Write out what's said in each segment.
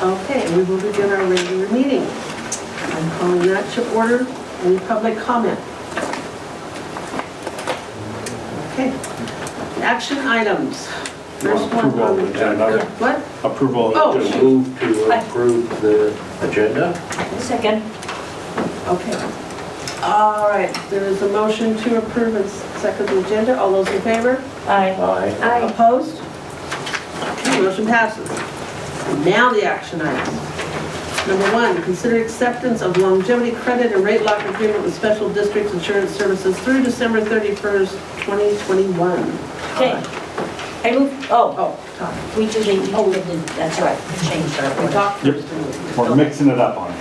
Okay, we will begin our regular meeting. I'm calling that to order. Any public comment? Okay. Action items. First one Approval on of the the agenda. What? Approval. Oh, To move to approve the agenda. Second. Okay. All right, there is a motion to approve and second the agenda. All those in favor? Aye. Aye. Opposed? Okay, motion passes. Now the action items. Number 1, consider acceptance of longevity credit and rate lock agreement with Special Districts Insurance Services through December 31st, 2021. Okay. I move, Oh, Tom. we do the, that's right, we changed our We order. talked Yep. first. didn't we? We're mixing it up on you.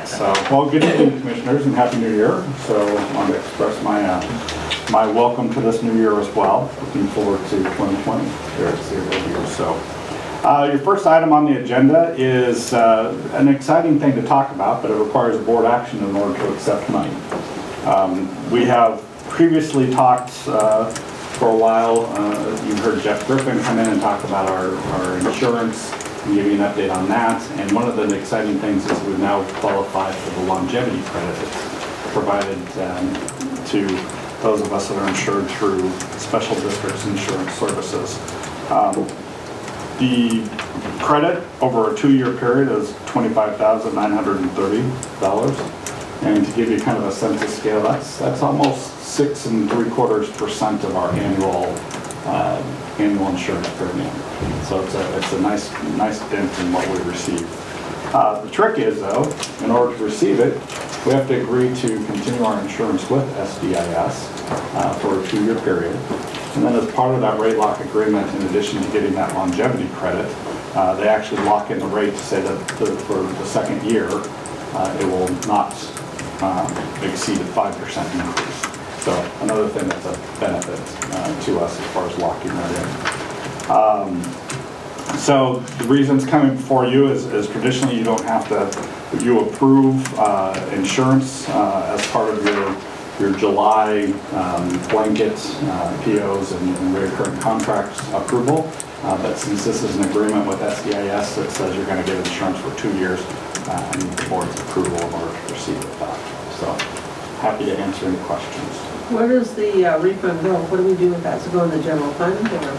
So, well, good evening, commissioners, and happy new year. So I want to express my welcome to this new year as well. Looking forward to 2020 here at Cedar Review. So your first item on the agenda is an exciting thing to talk about, but it requires board action in order to accept money. We have previously talked for a while, you heard Jeff Griffin come in and talk about our insurance and give you an update on that. And one of the exciting things is we've now qualified for the longevity credit that's provided to those of us that are insured through Special Districts Insurance Services. The credit over a 2-year period is $25,930. And to give you kind of a sense of scale, that's almost 6 3/4% of our annual insurance premium. So it's a nice dent in what we receive. The trick is though, in order to receive it, we have to agree to continue our insurance with SDIS for a 2-year period. And then as part of that rate lock agreement, in addition to getting that longevity credit, they actually lock in the rate to say that for the second year, it will not exceed a 5% increase. So another thing that's a benefit to us as far as locking that in. So the reason it's coming before you is traditionally you don't have to, you approve insurance as part of your July blanket POs and recurring contracts approval. But since this is an agreement with SDIS that says you're going to get insurance for 2 years, I need the board's approval in order to proceed with that. So happy to answer any questions. Where does the refund go? What do we do with that? Does it go in the general fund or?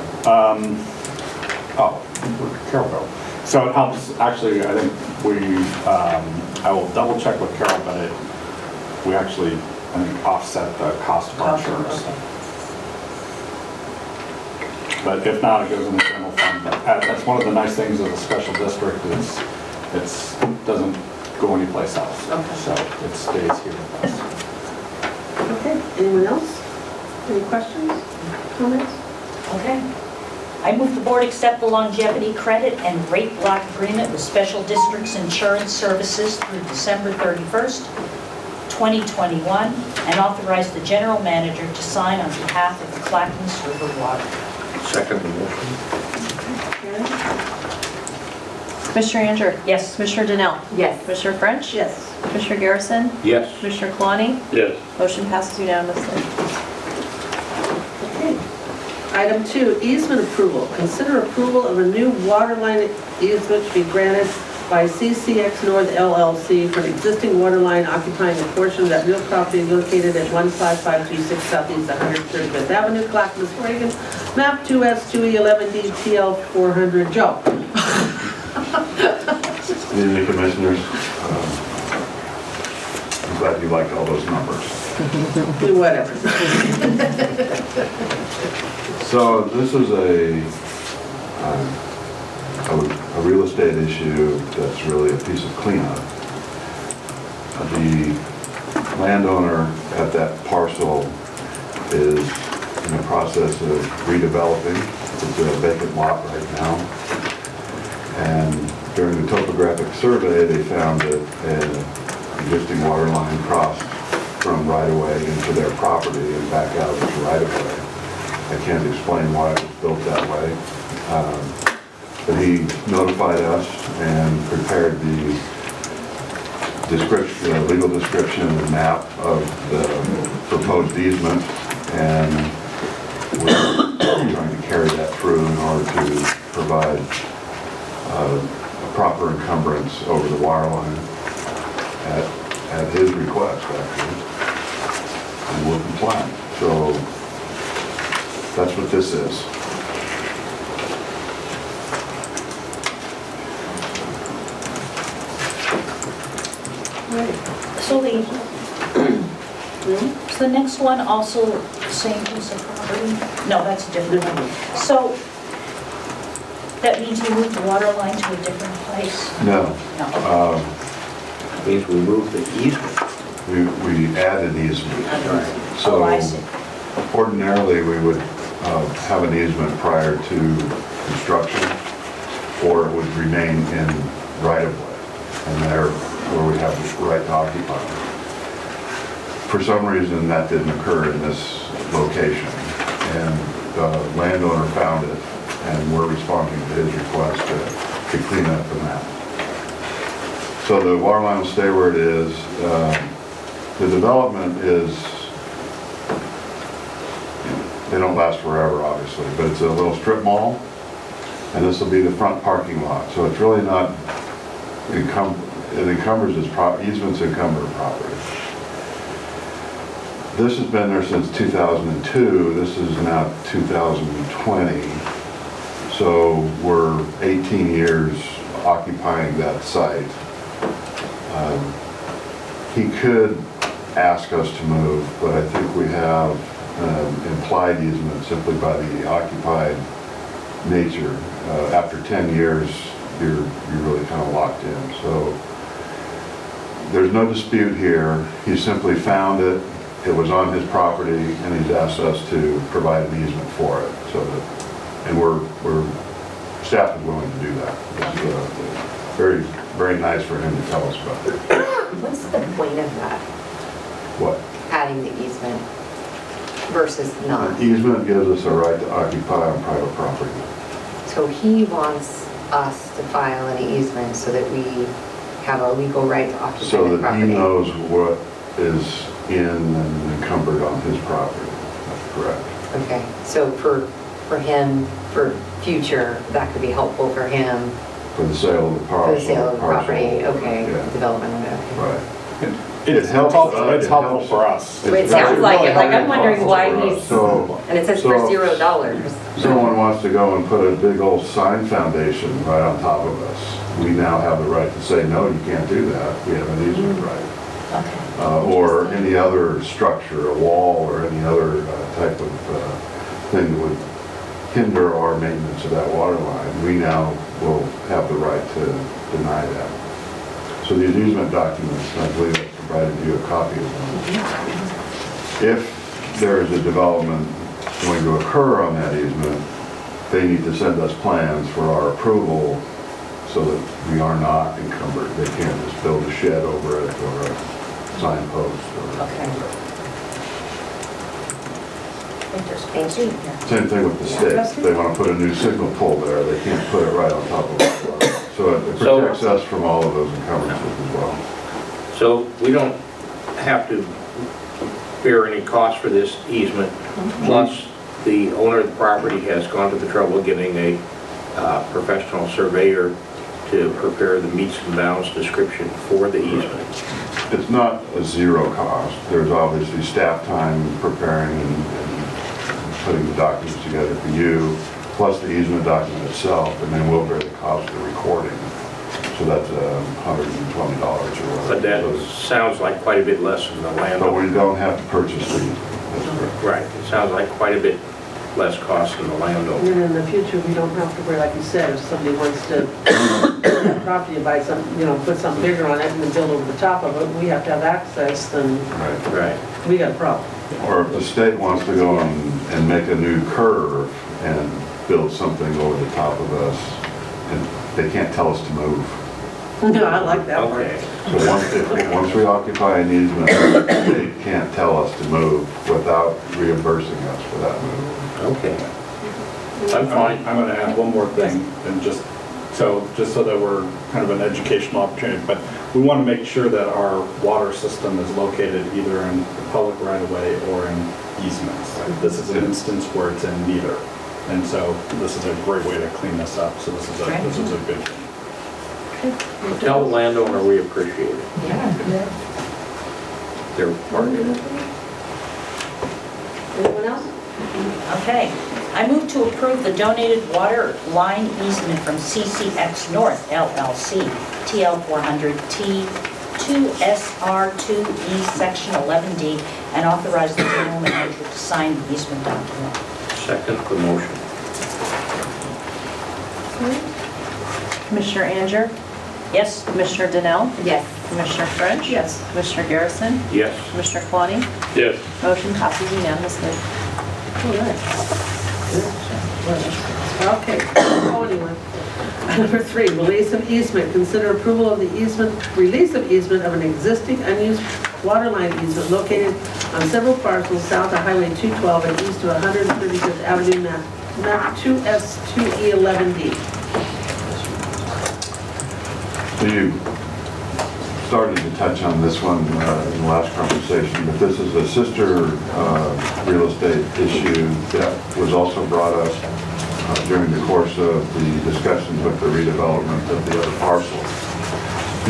Where'd Carol go? So it helps, actually, I think I will double check with Carol, but we actually, I think, offset the cost of our insurance. But if not, it goes in the general fund. But that's one of the nice things of the special district is it doesn't go anyplace else. Okay. So it stays here with us. Okay, anyone else? Any questions, comments? Okay. I move the board accept the longevity credit and rate lock agreement with Special Districts Insurance Services through December 31st, 2021, and authorize the general manager to sign on behalf of the Clackamas River Water. Second motion. Karen? Commissioner Anger? Yes. Commissioner Donnell? Yes. Commissioner French? Yes. Commissioner Garrison? Yes. Commissioner Kalani? Yes. Motion passes unanimously. Okay. Item 2, easement approval. Consider approval of a new water line easement to be granted by CCX North LLC for an existing water line occupying a portion of that real property located at 15526 Southeast 135th Avenue, Clackamas, Oregon, map 2S2E11D TL 400. Joe. Good evening, Commissioners. I'm glad you liked all those numbers. Whatever. So this is a real estate issue that's really a piece of cleanup. The landowner at that parcel is in the process of redeveloping. It's a vacant lot right now. And during the topographic survey, they found that an existing water line crossed from right-of-way into their property and back out into right-of-way. I can't explain why it was built that way. But he notified us and prepared the description, legal description and map of the proposed easement, and we're trying to carry that through in order to provide proper encumbrance over the water line at his request, actually. And we're compliant. So that's what this is. So the next one also the same piece of property? No, that's a different one. So that means we moved the water line to a different place? No. No. Means we moved the easement. We added easement. Oh, I see. Ordinarily, we would have an easement prior to construction, or it would remain in right-of-way, and there where we have the right to occupy. For some reason, that didn't occur in this location, and the landowner found it, and we're responding to his request to clean up the map. So the water line will stay where it is. The development is, they don't last forever, obviously, but it's a little strip mall, and this will be the front parking lot. So it's really not, it encumbers his easements encumber property. This has been there since 2002. This is now 2020. So we're 18 years occupying that site. He could ask us to move, but I think we have implied easement simply by the occupied nature. After 10 years, you're really kind of locked in. So there's no dispute here. He simply found it. It was on his property, and he's asked us to provide an easement for it. So that, and staff is willing to do that. It's very, very nice for him to tell us about it. What's the point of that, What? adding the easement versus not? An easement gives us a right to occupy on private property. So he wants us to file an easement so that we have a legal right to occupy So the that he property? knows what is in and encumbered on his property. That's correct. Okay, so for him, for future, that could be helpful for him, For the sale of the for parcel. the sale of the property, parcel, okay, yeah. development of it, okay. Right. It's helps helpful, us. it's helpful for us. It It's sounds like really it, like I'm helpful wondering why for us. he's, So, and it says for so- $0. someone wants to go and put a big old sign foundation right on top of us. We now have the right to say, no, you can't do that. We have an easement right. Okay. Or any other structure, a wall, or any other type of thing that would hinder our maintenance of that water line. We now will have the right to deny that. So these easement documents, I believe I provided you a copy of them. If there is a development going to occur on that easement, they need to send us plans for our approval so that we are not encumbered. They can't just build a shed over it or a signpost or Okay. Thank you. Same thing with the state. They want to put a new signal pole there, they can't put it right on top of it. So it protects us from all of those encumbrances as well. So we don't have to bear any cost for this easement. Plus, the owner of the property has gone to the trouble of getting a professional surveyor to prepare the meets and bounds description for the easement. It's not a zero cost. There's obviously staff time preparing and putting the documents together for you, plus the easement document itself, and then we'll bear the cost of the recording. So that's $120 or whatever. But that sounds like quite a bit less than the But landowner. we don't have to purchase the easement. That's correct. Right, it sounds like quite a bit less cost than the And landowner. then in the future, we don't have to worry, like you said, if somebody wants to have property and buy some, put something bigger on it and then build over the top of it, we have to have access, then Right. Right. we got a problem. Or if the state wants to go and make a new curve and build something over the top of us, and they can't tell us to move. No, I like that one. Okay. So once we occupy an easement, they can't tell us to move without reimbursing us for that move. Okay. I'm fine. I'm going to add one more thing, and just so that we're kind of an educational opportunity, but we want to make sure that our water system is located either in the public right-of-way or in easements. This is an instance where it's in neither, and so this is a great way to clean this up. So this is a good thing. Tell the landowner we appreciate it. Yeah. They're part of it. Anyone else? Okay. I move to approve the donated water line easement from CCX North LLC, TL 400 T2SR2E Section 11D, and authorize the general manager to sign the easement document. Second the motion. Commissioner Anger? Yes? Commissioner Danell? Yes. Commissioner French? Yes. Commissioner Garrison? Yes. Commissioner Kwani? Yes. Motion passes unanimously. All right. Okay, oh, anyone. Number 3, release of easement. Consider approval of the easement, release of easement of an existing unused water line easement located on several parcels south of Highway 212 and east of 135th Avenue, map 2S2E11D. So you started to touch on this one in the last conversation, but this is a sister real estate issue that was also brought up during the course of the discussions with the redevelopment of the other parcel.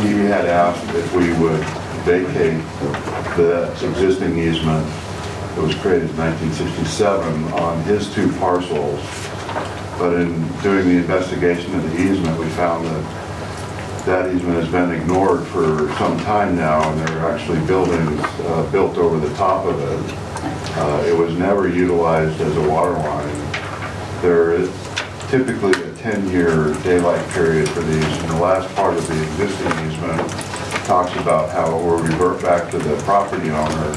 He had asked if we would vacate the existing easement that was created in 1967 on his 2 parcels. But in doing the investigation of the easement, we found that that easement has been ignored for some time now, and there are actually buildings built over the top of it. It was never utilized as a water line. There is typically a 10-year daylight period for these, and the last part of the existing easement talks about how it will revert back to the property owner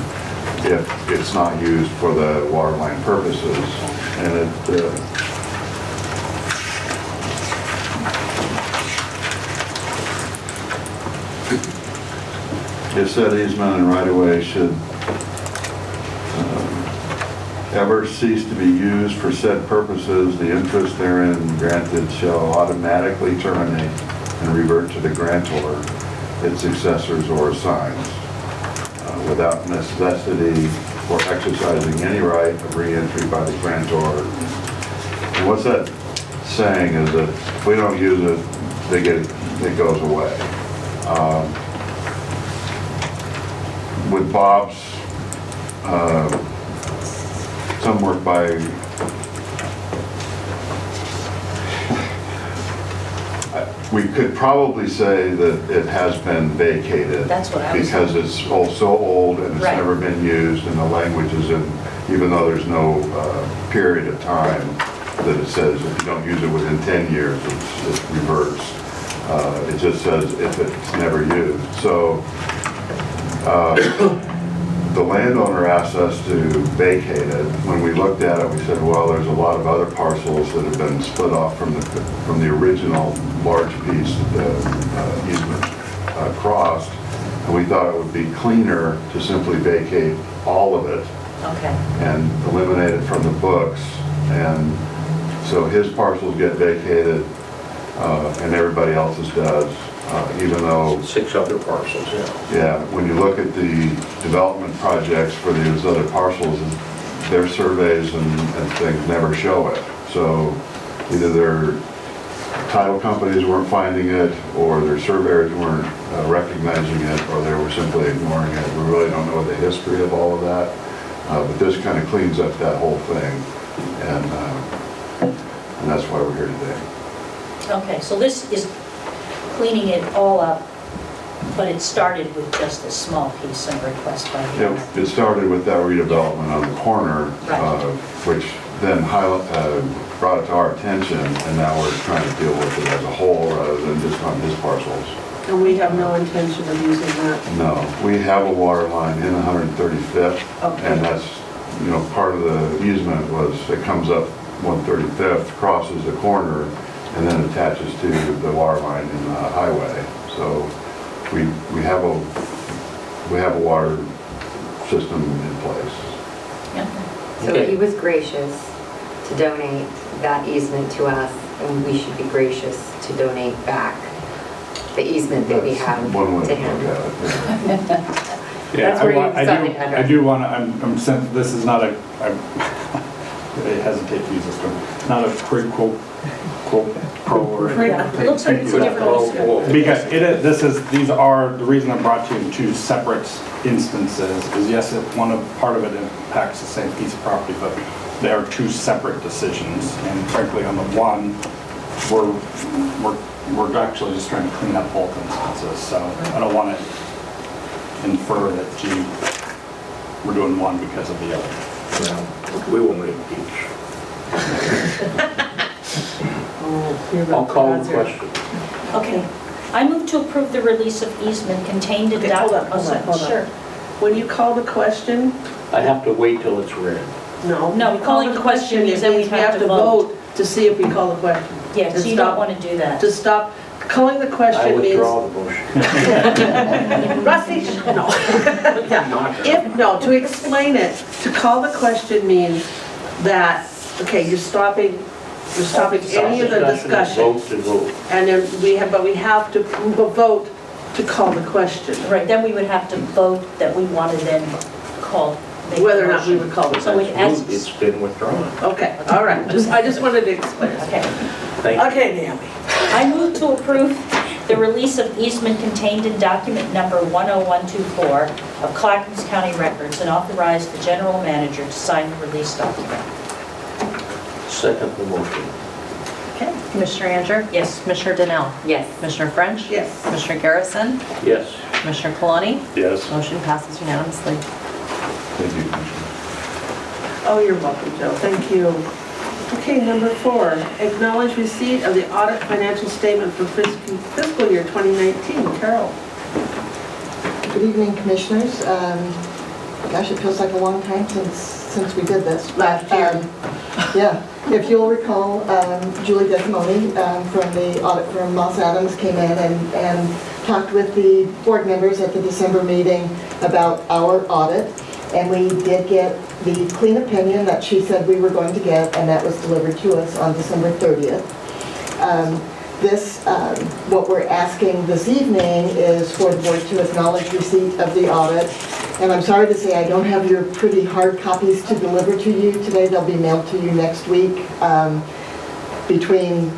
if it's not used for the water line purposes. And it said easement and right-of-way should ever cease to be used for said purposes, the interest therein granted shall automatically terminate and revert to the grantor, its successors or assigns, without necessity for exercising any right of re-entry by the grantor. And what's that saying is that if we don't use it, it goes away. With Bob's, some work by, we could probably say that it has been vacated. That's what I was because it's so old and it's Right. never been used, and the language is in, even though there's no period of time that it says if you don't use it within 10 years, it reverts. It just says if it's never used. So the landowner asked us to vacate it. When we looked at it, we said, well, there's a lot of other parcels that have been split off from the original large piece that the easement crossed, and we thought it would be cleaner to simply vacate all of it Okay. and eliminate it from the books. And so his parcels get vacated, and everybody else's does, even though 6 other parcels, yeah. yeah, when you look at the development projects for these other parcels, their surveys and things never show it. So either their title companies weren't finding it, or their surveyors weren't recognizing it, or they were simply ignoring it. We really don't know the history of all of that, but this kind of cleans up that whole thing, and that's why we're here today. Okay, so this is cleaning it all up, but it started with just a small piece of request by the owner. It started with that redevelopment on the corner, Right. which then brought it to our attention, and now we're trying to deal with it as a whole rather than just on his parcels. And we have no intention of using that. No, we have a water line in 135th, Okay. and that's, part of the easement was, it comes up 135th, crosses the corner, and then attaches to the water line in the highway. So we have a water system in place. Yeah. So he was gracious to donate that easement to us, and we should be gracious to donate back the easement that we That's have one way to to look him. at it, yeah. Yeah, That's where you I started, Heather. do want to, this is not a, I hesitate to use this term, not a quid Pro or. Yeah, it looks like it's a Thank you. different. Because these are, the reason I brought you in two separate instances is yes, part of it impacts the same piece of property, but they are two separate decisions. And frankly, on the one, we're actually just trying to clean up both instances. So I don't want to infer that, gee, we're doing one because of the other. We will make each. I'll Call the question. Okay. I move to approve the release of easement contained in Okay, hold on, document. hold on. Sure. When you call the question, I have to wait till it's read. no. No, calling the question means that we have to vote. To see if we call the question. Yes, And you stop- don't want to do that. To stop, calling the I question means. withdraw the motion. Rusty, no. Yeah. To explain it, to call the question means that, okay, you're stopping any of the discussion. Vote to vote. And then we have to vote to call the question. Right, then we would have to vote that we want to then make the Whether or not we motion. would call the So question. it has, It's been withdrawn. Okay, all right, I just wanted to explain. okay. Thank you. Okay, Naomi. I move to approve the release of easement contained in document number 10124 of Clackamas County Records and authorize the general manager to sign the release document. Second the motion. Okay? Commissioner Anger? Yes. Commissioner Danell? Yes. Commissioner French? Yes. Commissioner Garrison? Yes. Commissioner Kalani? Yes. Motion passes unanimously. Thank you, Commissioner. Oh, you're welcome, Joe, thank you. Okay, number 4, acknowledge receipt of the audit financial statement for fiscal year 2019. Carol? Good evening, Commissioners. Gosh, it feels like a long time since we did this. Last year. Yeah, if you'll recall, Julie Desmoni from the audit firm Moss Adams came in and talked with the board members at the December meeting about our audit. And we did get the clean opinion that she said we were going to get, and that was delivered to us on December 30th. What we're asking this evening is for the board to acknowledge receipt of the audit. And I'm sorry to say I don't have your pretty hard copies to deliver to you today. They'll be mailed to you next week. Between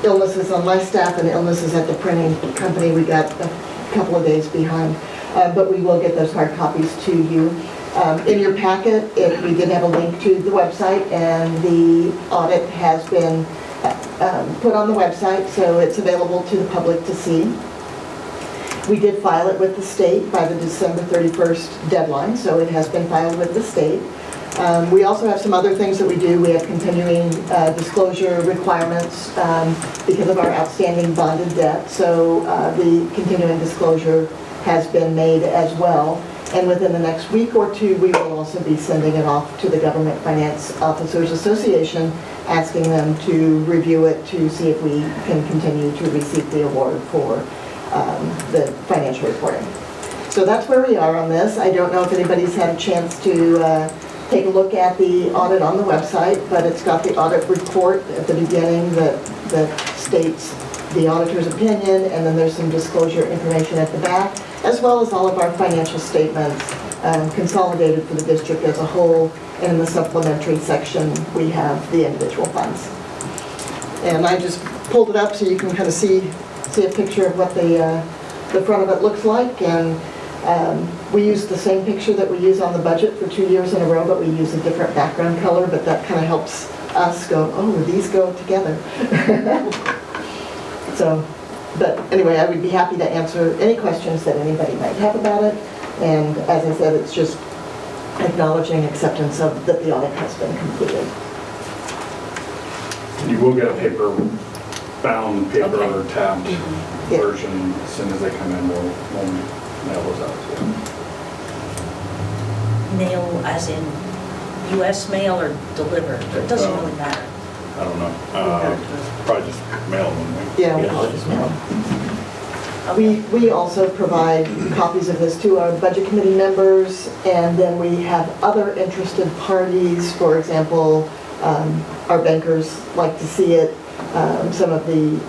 illnesses on my staff and illnesses at the printing company, we got a couple of days behind. But we will get those hard copies to you. In your packet, we did have a link to the website, and the audit has been put on the website, so it's available to the public to see. We did file it with the state by the December 31st deadline, so it has been filed with the state. We also have some other things that we do. We have continuing disclosure requirements because of our outstanding bonded debt, so the continuing disclosure has been made as well. And within the next week or two, we will also be sending it off to the Government Finance Officers Association, asking them to review it to see if we can continue to receive the award for the financial reporting. So that's where we are on this. I don't know if anybody's had a chance to take a look at the audit on the website, but it's got the audit report at the beginning that states the auditor's opinion, and then there's some disclosure information at the back, as well as all of our financial statements consolidated for the district as a whole. And in the supplementary section, we have the individual funds. And I just pulled it up so you can kind of see a picture of what the front of it looks like. And we use the same picture that we use on the budget for 2 years in a row, but we use a different background color, but that kind of helps us go, oh, these go together. So, but anyway, I would be happy to answer any questions that anybody might have about it. And as I said, it's just acknowledging acceptance of that the audit has been completed. You will get a paper-bound, Okay. paper-tabbed Yeah. version as soon as they come in. We'll mail those out to you. Mail as in US mail or delivered? It doesn't really matter. I don't know. Probably just mail them. Yeah, we'll just mail. We also provide copies of this to our budget committee members, and then we have other interested parties. For example, our bankers like to see it. Some of the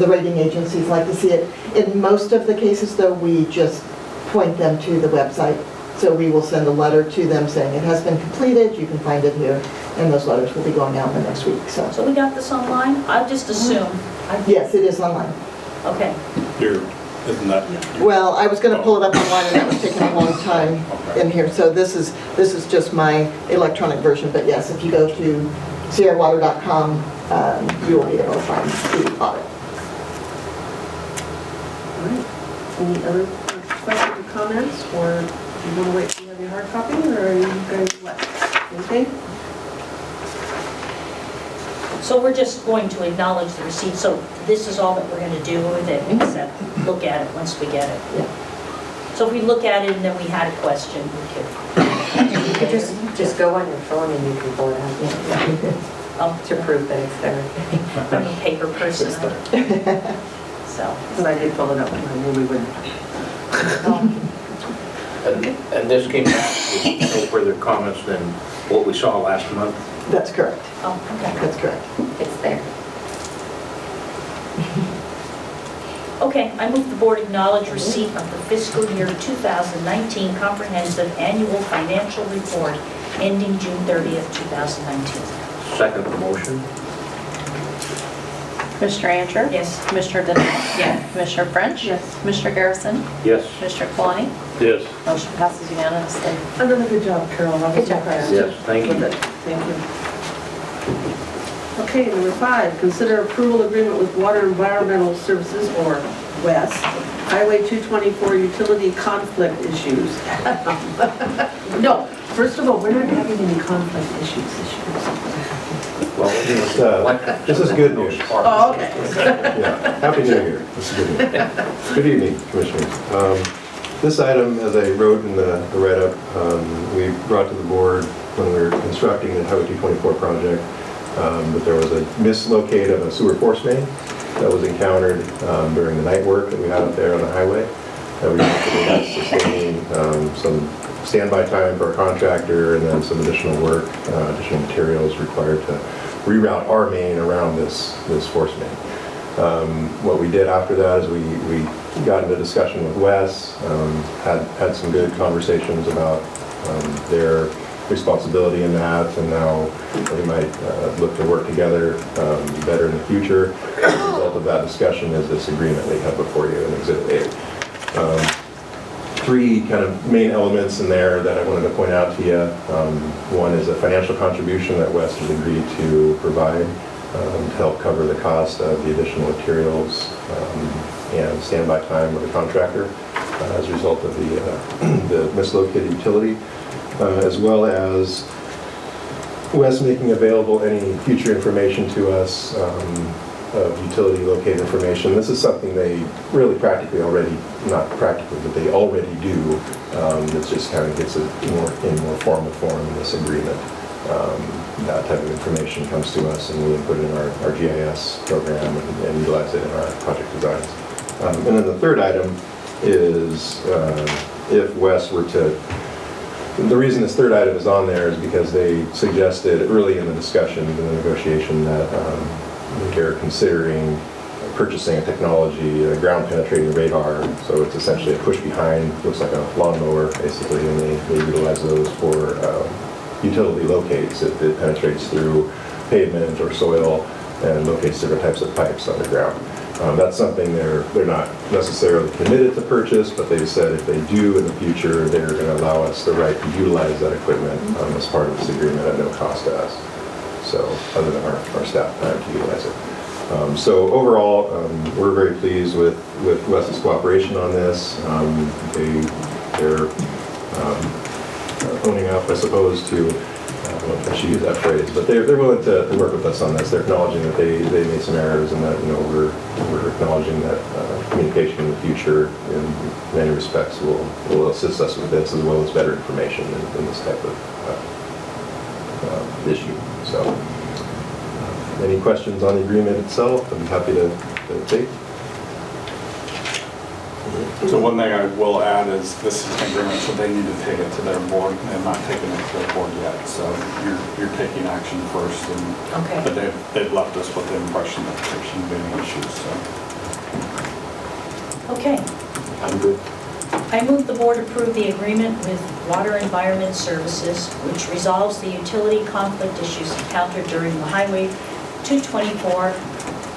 rating agencies like to see it. In most of the cases, though, we just point them to the website. So we will send a letter to them saying it has been completed, you can find it here, and those letters will be going out in the next week, so. So we got this online? I just assume. Yes, it is online. Okay. Isn't that? Well, I was going to pull it up online, and that was taking a long time in here, so this is just my electronic version, but yes, if you go to sierrawater.com, you will be able to find the audit. All right. Any other questions or comments, or do you want to wait till you have your hard copy, or are you guys what? Okay? So we're just going to acknowledge the receipt, so this is all that we're going to do with it, except look at it once we get it. Yeah. So if we look at it and then we had a question, we could. You could just go on your phone and you can pull it out to prove that it's there. I'm a paper person. So. But I did pull it up, and I knew we would. And this came back with no further comments than what we saw last month. That's correct. Oh, okay. That's correct. It's there. Okay, I move the board acknowledge receipt of the fiscal year 2019 comprehensive annual financial report ending June 30th, 2019. Second the motion. Commissioner Ansher? Yes. Commissioner Dennis? Yes. Commissioner French? Yes. Commissioner Garrison? Yes. Commissioner Kalani? Yes. Motion passes unanimously. Another good job, Carol. I was Good job. impressed. Yes, thank you. With it. Thank you. Okay, number 5, consider approval agreement with Water Environmental Services, or WES, Highway 224 utility conflict issues. No, first of all, we're not having any conflict issues this year. Well, This is good news. Oh, okay. Yeah, Happy New Year. This is good news. Good evening, Commissioners. This item, as I wrote in the write-up, we brought to the board when we were constructing the Highway 224 project, that there was a mislocate of a sewer force main that was encountered during the night work that we had up there on the highway. That resulted in us sustaining some standby time for our contractor and then some additional work, additional materials required to reroute our main around this force main. What we did after that is we got into discussion with Wes, had some good conversations about their responsibility in that, and now we might look to work together better in the future. As a result of that discussion is this agreement we have before you in Exhibit 8. 3 kind of main elements in there that I wanted to point out to you. One is a financial contribution that Wes has agreed to provide to help cover the cost of the additional materials and standby time with the contractor as a result of the mislocated utility, as well as Wes making available any future information to us of utility located information. This is something they really practically already, not practically, but they already do. It just kind of gets it in more formal form in this agreement. That type of information comes to us and we input it in our GIS program and utilize it in our project designs. And then the third item is if Wes were to, the reason this third item is on there is because they suggested early in the discussion, in the negotiation, that they're considering purchasing a technology, a ground penetrating radar. So it's essentially a push behind, looks like a lawnmower basically, and they utilize those for utility locates. It penetrates through pavement or soil and locates different types of pipes underground. That's something they're not necessarily committed to purchase, but they've said if they do in the future, they're going to allow us the right to utilize that equipment as part of this agreement at no cost to us. So other than our staff time to utilize it. So overall, we're very pleased with Wes's cooperation on this. They're owning up, I suppose, to, I don't know if I should use that phrase, but they're willing to work with us on this. They're acknowledging that they made some errors and that, we're acknowledging that communication in the future in many respects will assist us with this as well as better information in this type of issue. So, any questions on the agreement itself, I'd be happy to take. So one thing I will add is this is an agreement, so they need to take it to their board. They're not taking it to their board yet, so you're taking action first. Okay. But they've left us with the impression that there shouldn't be any issues, so. Okay. I'm good. I move the board approve the agreement with Water Environment Services, which resolves the utility conflict issues encountered during the Highway 224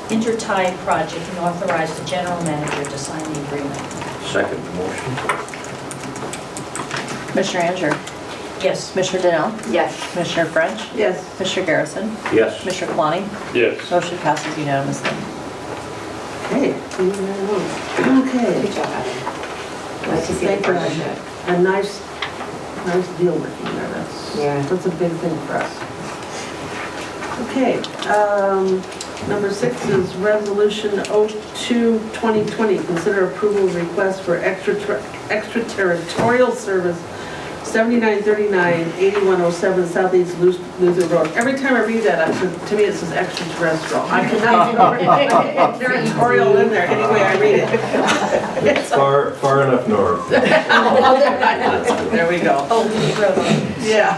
intertie project and authorize the general manager to sign the agreement. Second motion. Commissioner Anger? Yes. Commissioner Danell? Yes. Commissioner French? Yes. Commissioner Garrison? Yes. Commissioner Kalani? Yes. Motion passes unanimously. Okay, moving right along. Okay. Good job, Adam. Like to see the Thank you. partnership. A nice deal working there. Yeah. That's a big thing for us. Okay, number 6 is Resolution 02-2020. Consider approval of request for extraterritorial service 7939-8107 Southeast Luther Road. Every time I read that, to me it says extraterrestrial. I cannot get territorial in there any way I read it. It's far enough north. There we go. Oh, we wrote on. Yeah.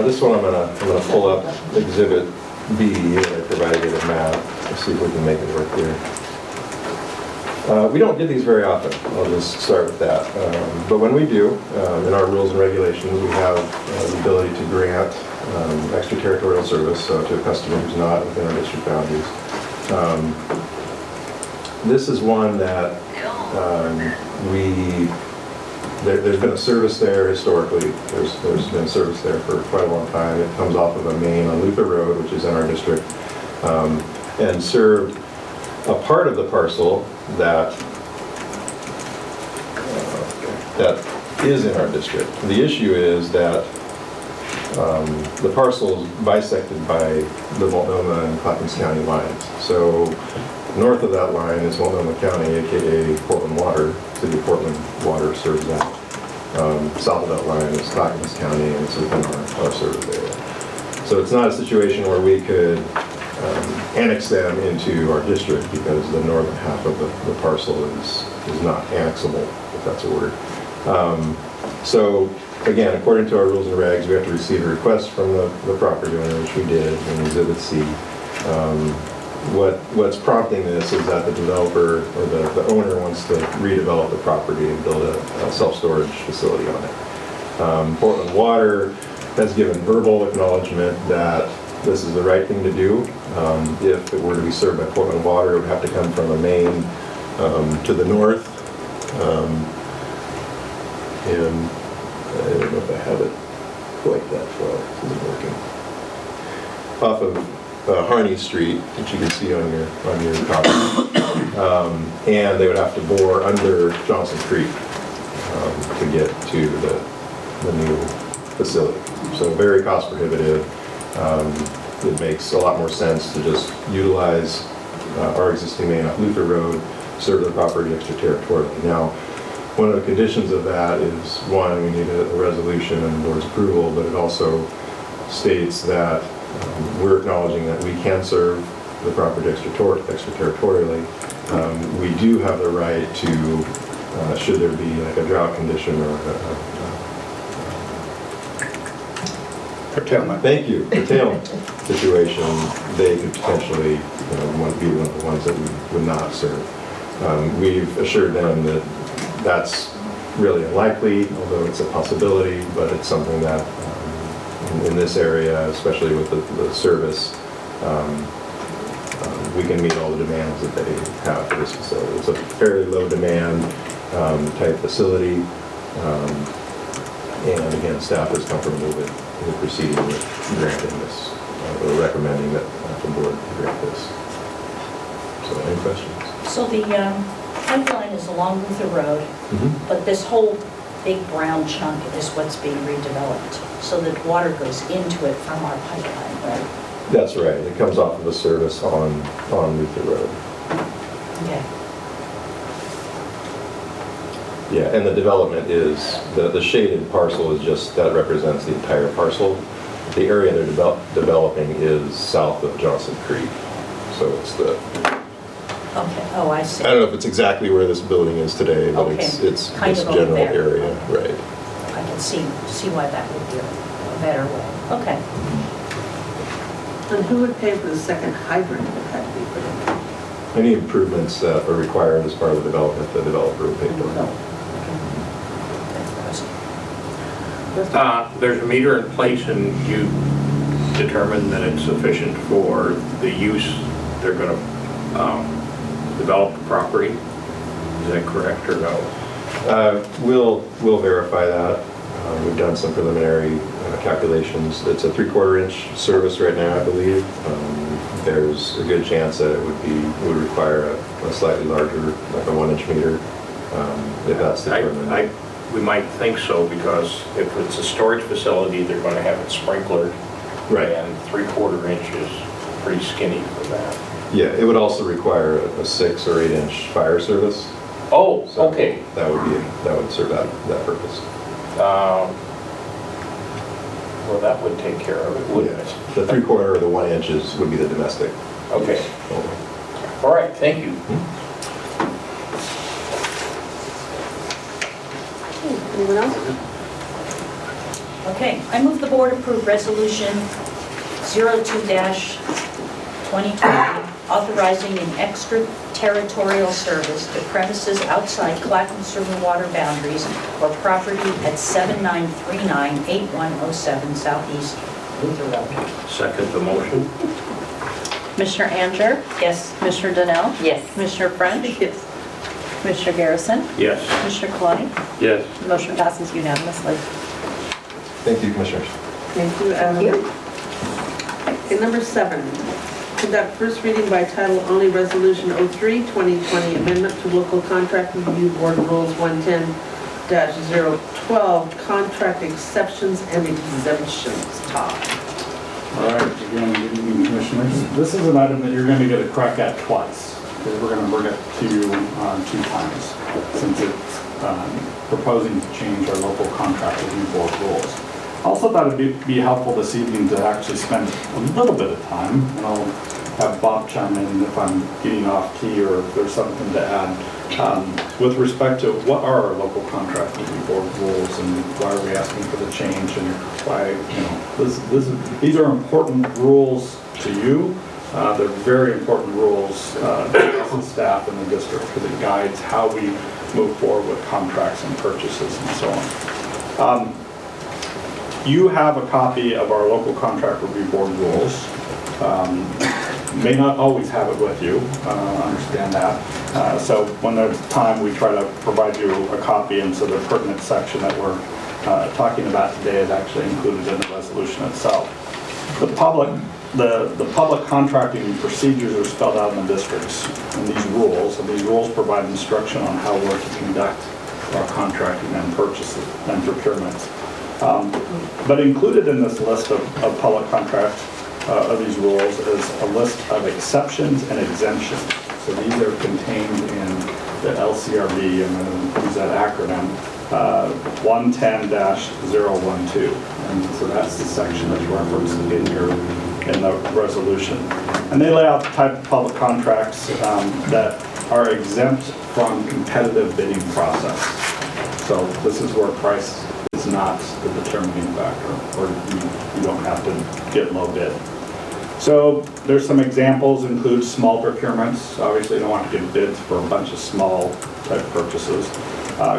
This one I'm gonna pull up Exhibit B, and I provided you a map. Let's see if we can make it work here. We don't get these very often, I'll just start with that. But when we do, in our rules and regulations, we have the ability to grant extraterritorial service, so to a customer who's not within our district boundaries. This is one that there's been a service there historically. There's been service there for quite a long time. It comes off of a main on Luther Road, which is in our district, and served a part of the parcel that is in our district. The issue is that the parcel is bisected by the Multnomah and Clackamas County lines. So north of that line is Multnomah County, aka Portland Water. City of Portland Water serves that. South of that line is Clackamas County, and it's within our service area. So it's not a situation where we could annex them into our district, because the northern half of the parcel is not annexable, if that's a word. So again, according to our rules and regs, we have to receive a request from the property owner, which we did in Exhibit C. What's prompting this is that the developer or the owner wants to redevelop the property and build a self-storage facility on it. Portland Water has given verbal acknowledgement that this is the right thing to do. If it were to be served by Portland Water, it would have to come from a main to the north. And I don't know if I have it quite that far. Is it working? Off of Harney Street, which you can see on your copy. And they would have to bore under Johnson Creek to get to the new facility. So very cost prohibitive. It makes a lot more sense to just utilize our existing main off Luther Road, serve the property extraterritorially. Now, one of the conditions of that is, one, we need a resolution and the board's approval, but it also states that we're acknowledging that we can serve the property extraterritorially. We do have the right to, should there be like a drought condition or Curtailment. thank you, curtailment situation, they could potentially be one of the ones that we would not serve. We've assured them that that's really unlikely, although it's a possibility, but it's something that in this area, especially with the service, we can meet all the demands that they have for this facility. It's a fairly low demand type facility, and again, staff is comfortable with proceeding with granting this, or recommending that the board grant this. So any questions? So the pipeline is along Luther Road, but this whole big brown chunk is what's being redeveloped, so that water goes into it from our pipeline, right? That's right. It comes off of a service on Luther Road. Okay. Yeah, and the development is, the shaded parcel is just, that represents the entire parcel. The area they're developing is south of Johnson Creek. So it's the, Okay, oh, I see. I don't know if it's exactly where this building is today, but Okay. it's Kind this of over general there. area, right. I can see why that would be a better way. Okay. And who would pay for the second hydrant that had to be put in? Any improvements that are required as part of the development, the developer will pay for. There's a meter in place and you determine that it's sufficient for the use they're going to develop the property? Is that correct or no? We'll verify that. We've done some preliminary calculations. It's a 3/4 inch service right now, I believe. There's a good chance that it would require a slightly larger, like a 1 inch meter, if that's determined. We might think so because if it's a storage facility, they're going to have it sprinklered. Right. And 3/4 inch is pretty skinny for that. Yeah, it would also require a 6 or 8 inch fire service. Oh, So okay. That would serve that purpose. Well, that would take care of it, wouldn't it? The 3/4 or the 1 inches would be the domestic. Okay. only. All right, thank you. Anyone else? Okay, I move the board approve resolution 02-2020, authorizing an extraterritorial service to premises outside Clackamas River water boundaries or property at 7939-8107 Southeast Luther Road. Second the motion? Commissioner Anger? Yes. Commissioner Donnell? Yes. Commissioner French? Yes. Commissioner Garrison? Yes. Commissioner Klein? Yes. Motion passes unanimously. Thank you, Commissioners. Thank you, Adam. Okay, number 7, conduct first reading by title only resolution 03-2020, amendment to local contract review board rules 110-012, contract exceptions and exemptions. Todd. All right, again, good evening, Commissioners. This is an item that you're going to get a crack at twice, because we're going to bring it to you 2 times, since it's proposing to change our local contract review board rules. Also thought it'd be helpful this evening to actually spend a little bit of time, and I'll have Bob chime in if I'm getting off key or if there's something to add, with respect to what are our local contract review board rules and why are we asking for the change and why, these are important rules to you. They're very important rules to us as staff in the district because it guides how we move forward with contracts and purchases and so on. You have a copy of our local contract review board rules. May not always have it with you, understand that. So when there's time, we try to provide you a copy, and so the pertinent section that we're talking about today is actually included in the resolution itself. The public contracting procedures are spelled out in the districts in these rules, and these rules provide instruction on how we're to conduct our contracting and purchases and procurements. But included in this list of public contract of these rules is a list of exceptions and exemptions. So these are contained in the LCRB, I'm going to use that acronym, 110-012. And so that's the section that's referenced in the resolution. And they lay out the type of public contracts that are exempt from competitive bidding process. So this is where price is not the determining factor, or you don't have to get low bid. So there's some examples, include small procurements. Obviously, you don't want to give bids for a bunch of small type purchases.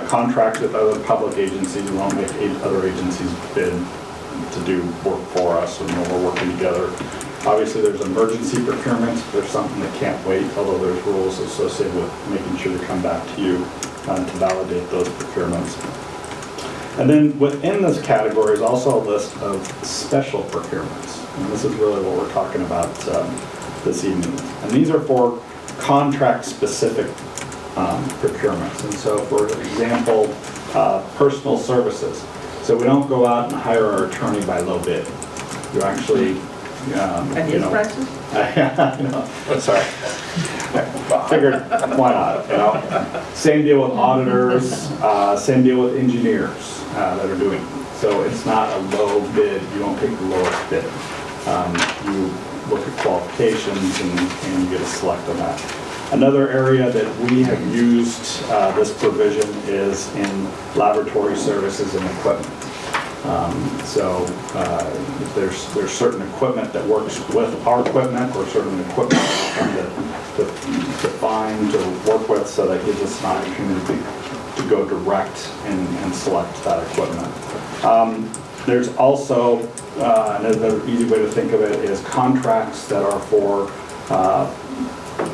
Contracts with other public agencies. We won't make other agencies bid to do work for us when we're working together. Obviously, there's emergency procurements. There's something that can't wait, although there's rules associated with making sure to come back to you to validate those procurements. And then within this category is also a list of special procurements. And this is really what we're talking about this evening. And these are for contract-specific procurements. And so, for example, personal services. So we don't go out and hire our attorney by low bid. You actually, At his prices? Sorry. Figured, why not, Same deal with auditors, same deal with engineers that are doing. So it's not a low bid, you don't pick the lowest bid. You look at qualifications and you get a select on that. Another area that we have used this provision is in laboratory services and equipment. So there's certain equipment that works with our equipment, or certain equipment to find, to work with, so that gives us an opportunity to go direct and select that equipment. There's also, another easy way to think of it is contracts that are for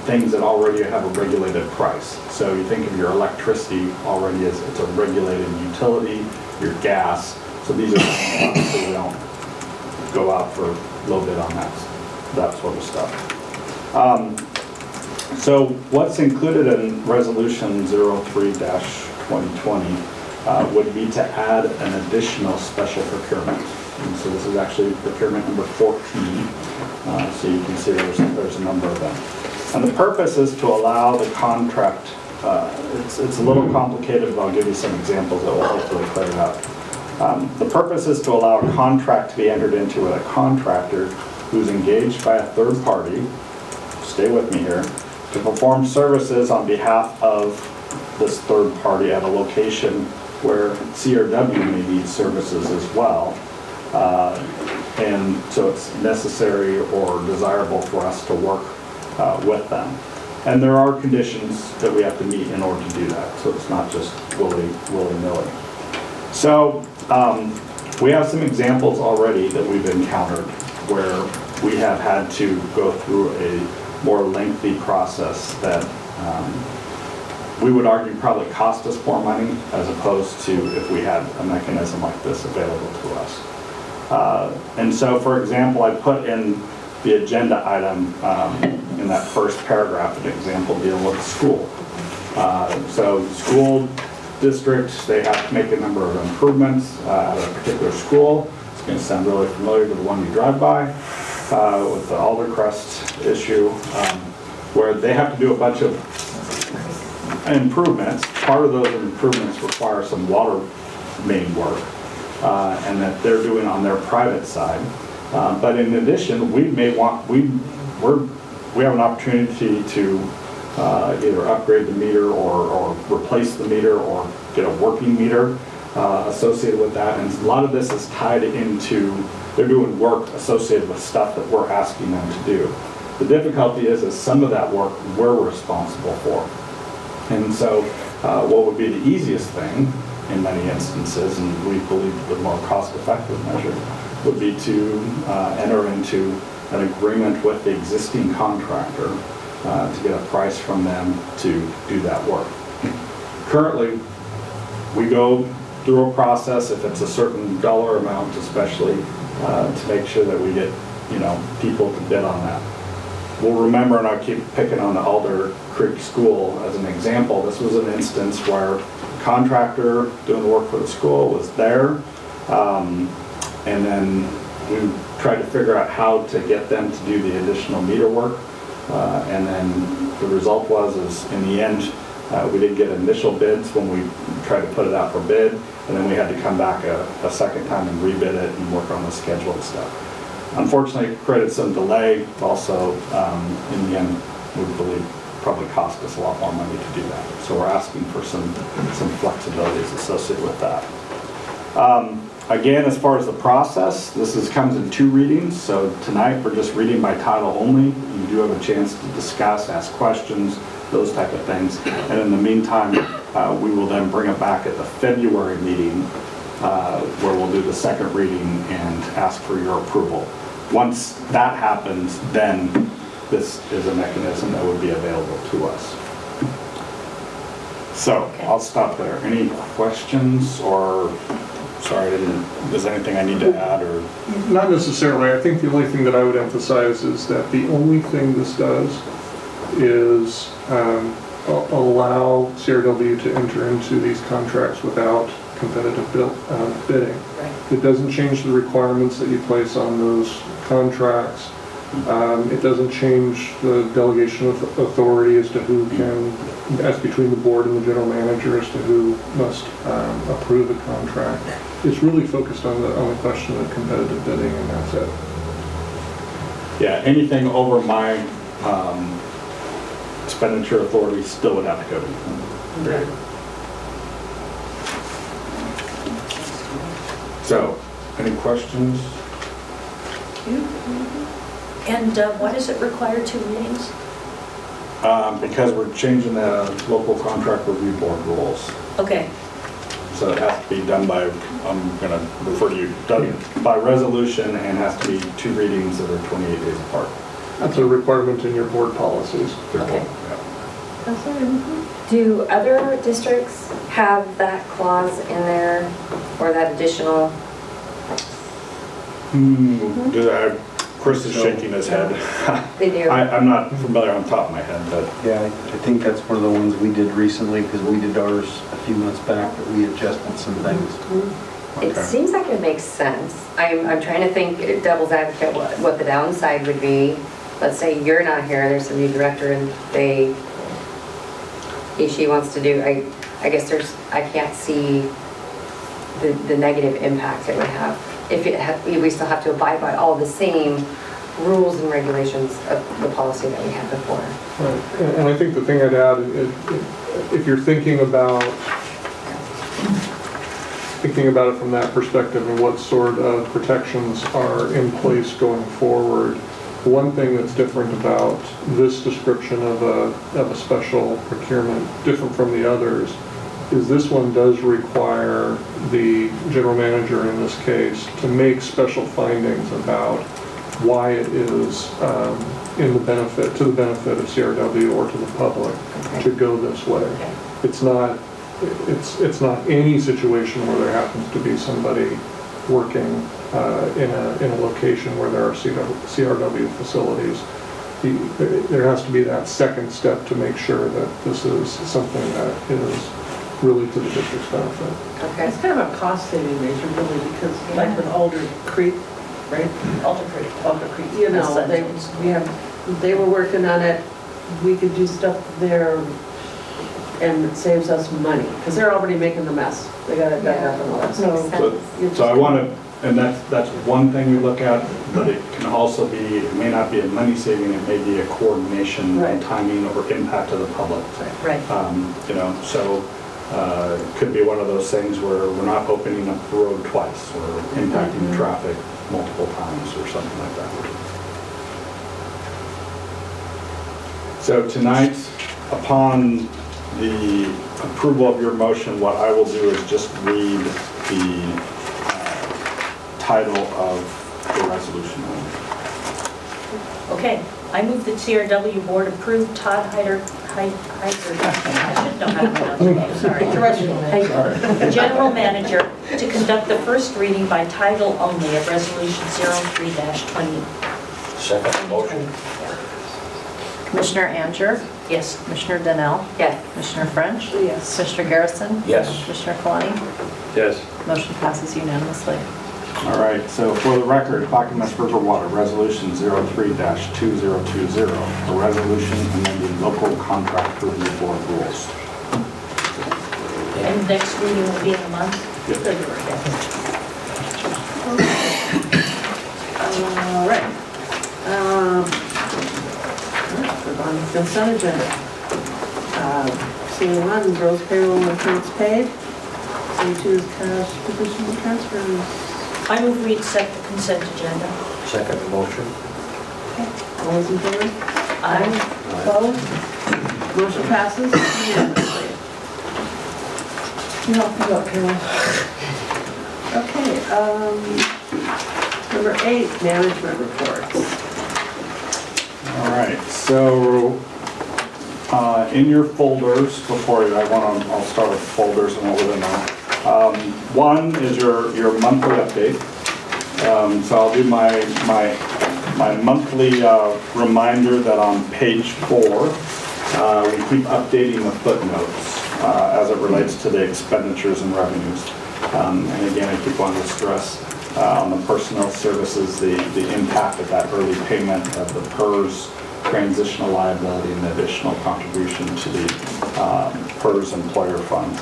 things that already have a regulated price. So you think of your electricity already as it's a regulated utility, your gas. So these are things that we don't go out for low bid on that sort of stuff. So what's included in Resolution 03-2020 would be to add an additional special procurement. And so this is actually procurement number 14. So you can see there's a number of them. And the purpose is to allow the contract, it's a little complicated, but I'll give you some examples that will hopefully clear it up. The purpose is to allow a contract to be entered into with a contractor who's engaged by a third party, stay with me here, to perform services on behalf of this third party at a location where CRW may need services as well. And so it's necessary or desirable for us to work with them. And there are conditions that we have to meet in order to do that. So it's not just willy-nilly. So we have some examples already that we've encountered where we have had to go through a more lengthy process that we would argue probably cost us more money as opposed to if we had a mechanism like this available to us. And so, for example, I put in the agenda item in that first paragraph an example dealing with school. So school districts, they have to make a number of improvements at a particular school. It's going to sound really familiar to the one you drive by with the Aldercrest issue, where they have to do a bunch of improvements. Part of those improvements require some water main work, and that they're doing on their private side. But in addition, we have an opportunity to either upgrade the meter or replace the meter or get a working meter associated with that. And a lot of this is tied into, they're doing work associated with stuff that we're asking them to do. The difficulty is some of that work we're responsible for. And so what would be the easiest thing in many instances, and we believe the more cost-effective measure, would be to enter into an agreement with the existing contractor to get a price from them to do that work. Currently, we go through a process, if it's a certain dollar amount especially, to make sure that we get, people to bid on that. We'll remember, and I keep picking on the Alder Creek School as an example, this was an instance where the contractor doing the work for the school was there, and then we tried to figure out how to get them to do the additional meter work, and then the result was in the end, we didn't get initial bids when we tried to put it out for bid, and then we had to come back a second time and rebid it and work on the schedule and stuff. Unfortunately, it created some delay. Also, in the end, we believe probably cost us a lot more money to do that. So we're asking for some flexibilities associated with that. Again, as far as the process, this comes in 2 readings. So tonight we're just reading by title only. You do have a chance to discuss, ask questions, those type of things. And in the meantime, we will then bring it back at the February meeting where we'll do the second reading and ask for your approval. Once that happens, then this is a mechanism that would be available to us. So I'll stop there. Any questions or, sorry, is there anything I need to add or? Not necessarily. I think the only thing that I would emphasize is that the only thing this does is allow CRW to enter into these contracts without competitive bidding. Right. It doesn't change the requirements that you place on those contracts. It doesn't change the delegation of authority as to who can, as between the board and the general manager, as to who must approve the contract. It's really focused on the question of competitive bidding, and that's it. Yeah, anything over my expenditure authority still would have to go to you. So, any questions? And what does it require, 2 readings? Because we're changing the local contract review board rules. Okay, So it has to be done by, I'm gonna refer to you, done by resolution and has to be 2 readings that are 28 days apart. That's a requirement in your board policies. okay. Do other districts have that clause in there or that additional? Chris is shaking his head. They do. I'm not familiar on top of my head, but Yeah, I think that's one of the ones we did recently, because we did ours a few months back, but we adjusted some things. It okay. seems like it makes sense. I'm trying to think, devil's advocate, what the downside would be. Let's say you're not here, there's a new director and she wants to do, I guess I can't see the negative impact it would have. If we still have to abide by all the same rules and regulations of the policy that we had before. Right. And I think the thing I'd add is, if you're thinking about it from that perspective and what sort of protections are in place going forward, one thing that's different about this description of a special procurement, different from the others, is this one does require the general manager in this case to make special findings about why it is to the benefit of CRW or to the public to go this way. It's not any situation where there happens to be somebody working in a location where there are CRW facilities. There has to be that second step to make sure that this is something that is really to the district's benefit. Okay. It's kind of a cost-saving measure, really, because like with Alder Creek, right? Alder Creek. Alder Creek, you know, they were working on it. We could do stuff there and it saves us money, because they're already making the mess. They got it dug up and all that. So I want to, and that's one thing we look at, but it can also be, it may not be a money saving, it may be a coordination and timing or impact to the public. Right. You know, so it could be one of those things where we're not opening up the road twice or impacting traffic multiple times or something like that. So tonight, upon the approval of your motion, what I will do is just read the title of the resolution. Okay, I move that CRW Board approve Todd Hyder, I should know how to pronounce his name, sorry. General Manager to conduct the first reading by title only of Resolution 03-20. Second motion. Commissioner Anger? Yes. Commissioner Donnell? Yes. Commissioner French? Yes. Commissioner Garrison? Yes. Commissioner Kalani? Yes. Motion passes unanimously. All right, so for the record, Clackamas River Water, Resolution 03-2020, a resolution amending local contract review board rules. And next reading will be in a month? Yep. February. All right. We're on the consent agenda. C1, gross payroll and accounts paid. C2 is cash position transfers. I move we accept the consent agenda. Second motion. All those in favor? Aye. Opposed? Motion passes unanimously. You help me up, Carol. Okay, number 8, management reports. All right, so in your folders, I'll start with folders and what we're in there. One is your monthly update. So I'll do my monthly reminder that on page 4, we keep updating the footnotes as it relates to the expenditures and revenues. And again, I keep wanting to stress on the personnel services, the impact of that early payment of the PERS transitional liability and the additional contribution to the PERS employer fund.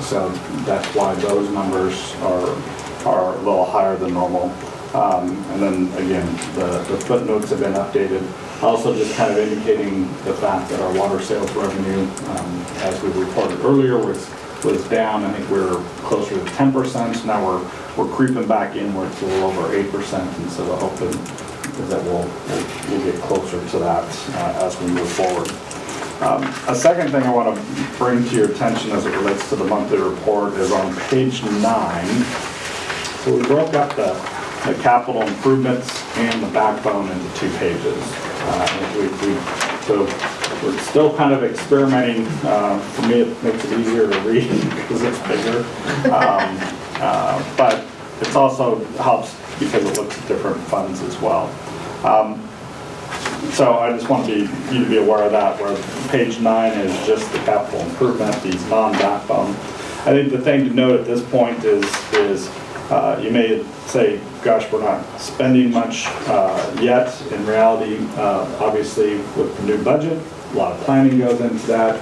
So that's why those numbers are a little higher than normal. And then again, the footnotes have been updated. Also just kind of indicating the fact that our water sales revenue, as we reported earlier, was was down. I think we're closer to 10%. Now we're creeping back in where it's a little over 8%, and so the hope is that we'll get closer to that as we move forward. A second thing I want to bring to your attention as it relates to the monthly report is on page 9. So we broke up the capital improvements and the backbone into 2 pages. So we're still kind of experimenting. For me, it makes it easier to read because it's bigger. But it also helps because it looks at different funds as well. So I just want you to be aware of that, where page 9 is just the capital improvement, these non-backbone. I think the thing to note at this point is you may say, gosh, we're not spending much yet. In reality, obviously, with the new budget, a lot of planning goes into that.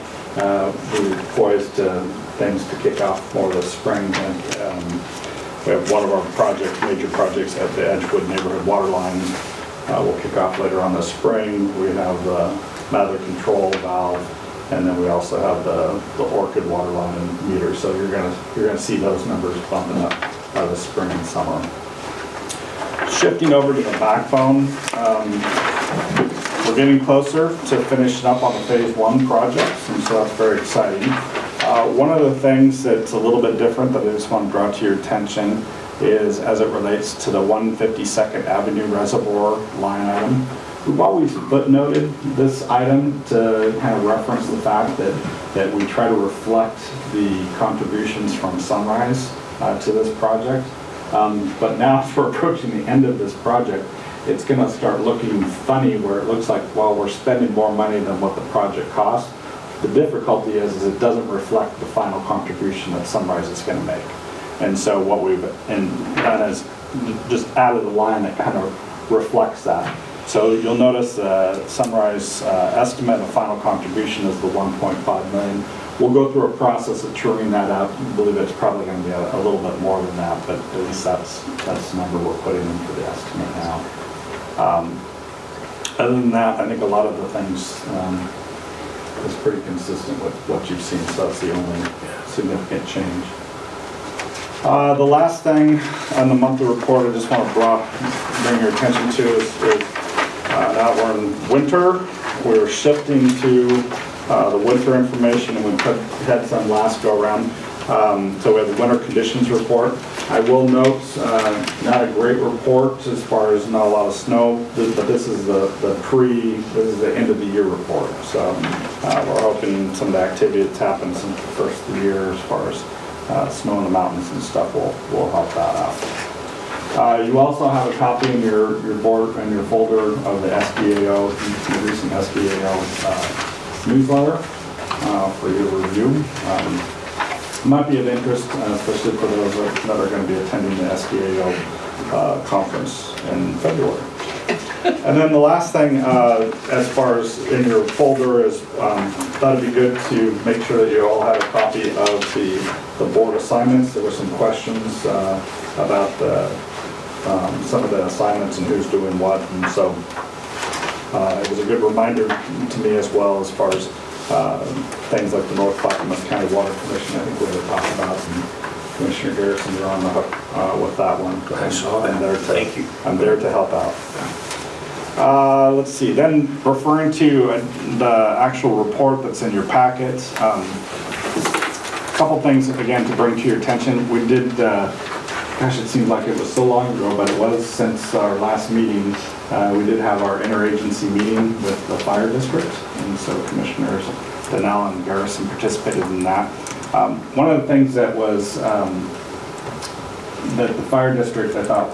We're poised to things to kick off more this spring. We have one of our major projects at the Edgewood neighborhood water line. We'll kick off later on this spring. We have the Mather control valve, and then we also have the Orchid water line and meter. So you're gonna see those numbers bumping up this spring and summer. Shifting over to the backbone, we're getting closer to finishing up on the phase 1 projects, and so that's very exciting. One of the things that's a little bit different that I just want to draw to your attention is as it relates to the 152nd Avenue Reservoir line item. We've always footnoted this item to kind of reference the fact that we try to reflect the contributions from Sunrise to this project. But now as we're approaching the end of this project, it's going to start looking funny where it looks like, well, we're spending more money than what the project costs. The difficulty is it doesn't reflect the final contribution that Sunrise is going to make. And so what we've done is just added a line that kind of reflects that. So you'll notice the Sunrise estimate of final contribution is the $1.5 million. We'll go through a process of truing that out. I believe it's probably going to be a little bit more than that, but at least that's the number we're putting in for the estimate now. Other than that, I think a lot of the things is pretty consistent with what you've seen, so that's the only significant change. The last thing on the monthly report I just want to bring your attention to is now we're in winter. We're shifting to the winter information, and we had some last go around. So we have the winter conditions report. I will note, not a great report as far as not a lot of snow, but this is the end of the year report. So we're hoping some of the activity that's happened since the first of the year as far as snow in the mountains and stuff will help that out. You also have a copy in your board and your folder of the SBAO, the recent SBAO newsletter for your review. Might be of interest, especially for those that are going to be attending the SBAO conference in February. And then the last thing, as far as in your folder, is thought it'd be good to make sure that you all had a copy of the board assignments. There were some questions about some of the assignments and who's doing what, and so it was a good reminder to me as well as far as things like the North Clackamas County Water Commission. I think we were talking about, and Commissioner Garrison, you're on the hook with that one. I saw that. Thank you. I'm there to help out. Let's see, then referring to the actual report that's in your packet, a couple things again to bring to your attention. We did, gosh, it seems like it was so long ago, but it was since our last meeting. We did have our interagency meeting with the fire district, and so Commissioners Donnell and Garrison participated in that. One of the things that was that the fire district I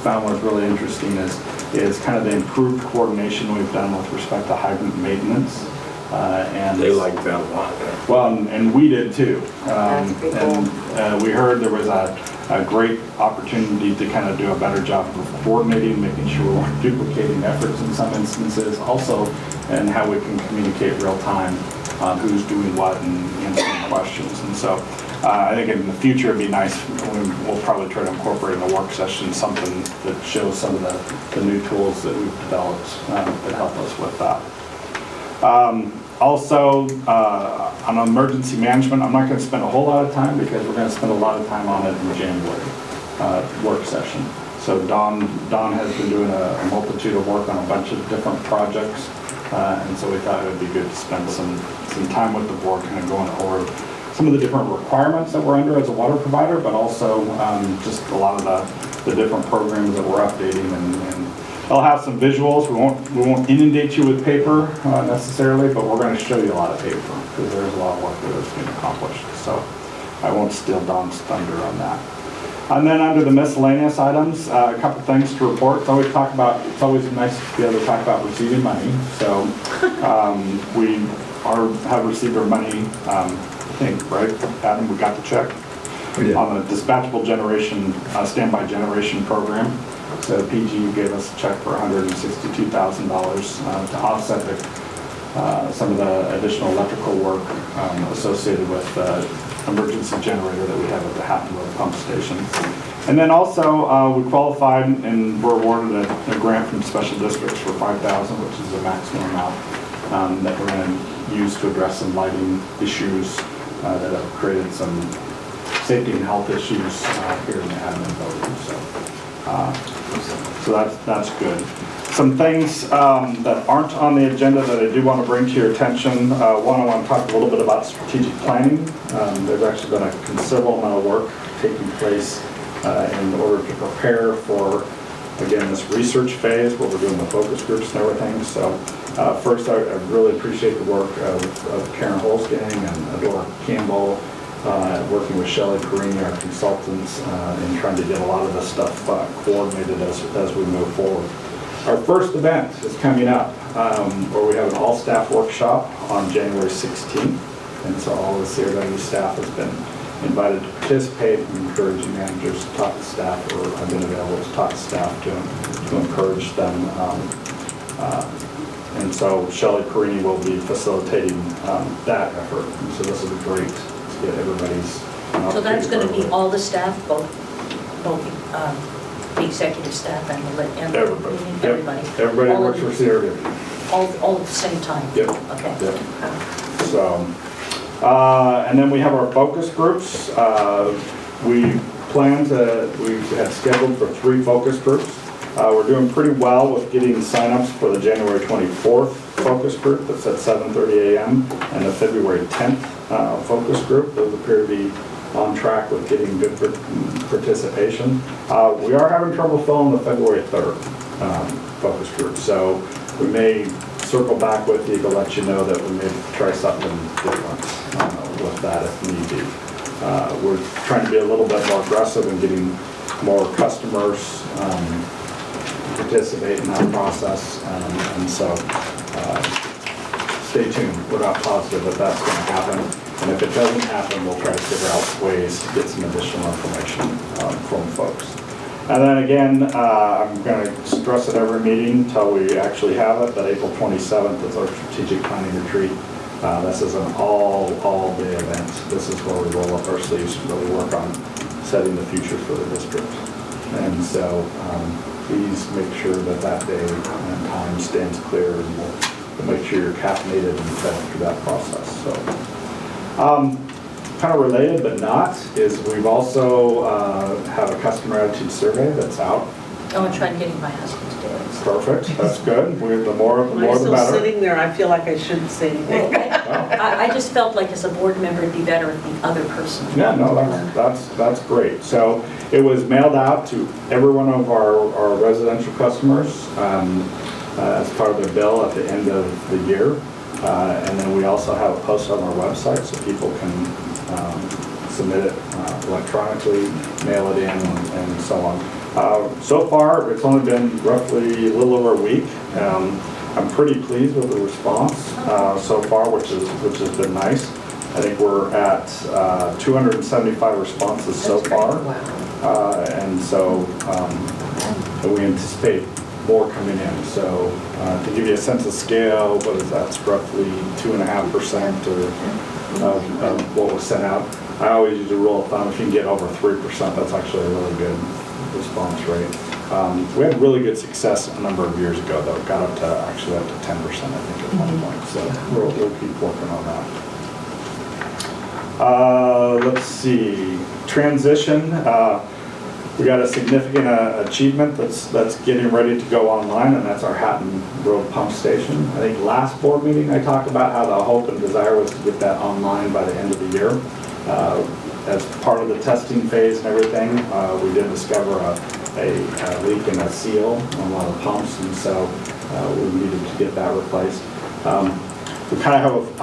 found was really interesting is kind of the improved coordination we've done with respect to hydrant maintenance. And They like that a lot. well, and we did too. That's pretty cool. And we heard there was a great opportunity to kind of do a better job of coordinating, making sure we weren't duplicating efforts in some instances, also, and how we can communicate real time on who's doing what and answering questions. And so I think in the future it'd be nice, we'll probably try to incorporate in a work session something that shows some of the new tools that we've developed that help us with that. Also, on emergency management, I'm not going to spend a whole lot of time because we're going to spend a lot of time on it in January work session. So Don has been doing a multitude of work on a bunch of different projects, and so we thought it would be good to spend some time with the board kind of going over some of the different requirements that we're under as a water provider, but also just a lot of the different programs that we're updating, and I'll have some visuals. We won't inundate you with paper necessarily, but we're going to show you a lot of paper because there's a lot of work that is being accomplished. So I won't steal Don's thunder on that. And then under the miscellaneous items, a couple things to report. It's always nice to be able to talk about receiving money. So we have received our money, I think, right, Adam, we got the check on the dispatchable generation, standby generation program. So PG gave us a check for $162,000 to offset some of the additional electrical work associated with the emergency generator that we have at the Hatton Road pump station. And then also we qualified and were awarded a grant from special districts for $5,000, which is the maximum amount that we're going to use to address some lighting issues that have created some safety and health issues here in the admin building. So that's good. Some things that aren't on the agenda that I do want to bring to your attention. One, I want to talk a little bit about strategic planning. There's actually been a considerable amount of work taking place in order to prepare for, again, this research phase where we're doing the focus groups and everything. So first, I really appreciate the work of Karen Holzgang and Adora Campbell, working with Shelley Perini, our consultants, in trying to get a lot of this stuff coordinated as we move forward. Our first event is coming up, where we have an all-staff workshop on January 16th. And so all the CRW staff has been invited to participate, and encouraging managers to talk to staff, or have been available to talk to staff to encourage them. And so Shelley Perini will be facilitating that effort. And so this will be great to get everybody's. So that's going to be all the staff, both the executive staff and everybody. Everybody. Yep. Everybody all works for CRW. All at the same time? Yep. Okay. Yep. So, and then we have our focus groups. We had scheduled for 3 focus groups. We're doing pretty well with getting signups for the January 24th focus group that's at 7:30 a.m. and the February 10th focus group. Those appear to be on track with getting good participation. We are having trouble filling the February 3rd focus group, so we may circle back with you to let you know that we may try something different with that if need be. We're trying to be a little bit more aggressive in getting more customers participate in that process, and so stay tuned. We're not positive that that's going to happen, and if it doesn't happen, we'll try to figure out ways to get some additional information from folks. And then again, I'm going to stress at every meeting until we actually have it, but April 27th is our strategic planning retreat. This is an all-day event. This is where we roll up our sleeves and really work on setting the future for the district. And so please make sure that day and time stands clear, and we'll make sure you're caffeinated and fed through that process. So, kind of related but not, is we've also have a customer attitude survey that's out. Oh, I'm trying to get my husband to do it. Perfect, that's good. The more Am I the still better. sitting there? I feel like I shouldn't say anything. Well, I just felt like as a board member, it'd be better if the other person. Yeah, no, that's great. So it was mailed out to every one of our residential customers as part of their bill at the end of the year. And then we also have it posted on our website so people can submit it electronically, mail it in, and so on. So far, it's only been roughly a little over a week. I'm pretty pleased with the response so far, which has been nice. I think we're at 275 responses so far. Wow. And so we anticipate more coming in. So to give you a sense of scale, what is that? It's roughly 2.5% of what was sent out. I always use a rule of thumb, if you can get over 3%, that's actually a really good response rate. We had really good success a number of years ago, though, got up to 10%, I think, at one point, so we'll keep working on that. Let's see, transition. We got a significant achievement that's getting ready to go online, and that's our Hatton Road Pump Station. I think last board meeting I talked about how the hope and desire was to get that online by the end of the year. As part of the testing phase and everything, we did discover a leak in a seal on one of the pumps, and so we needed to get that replaced. We kind of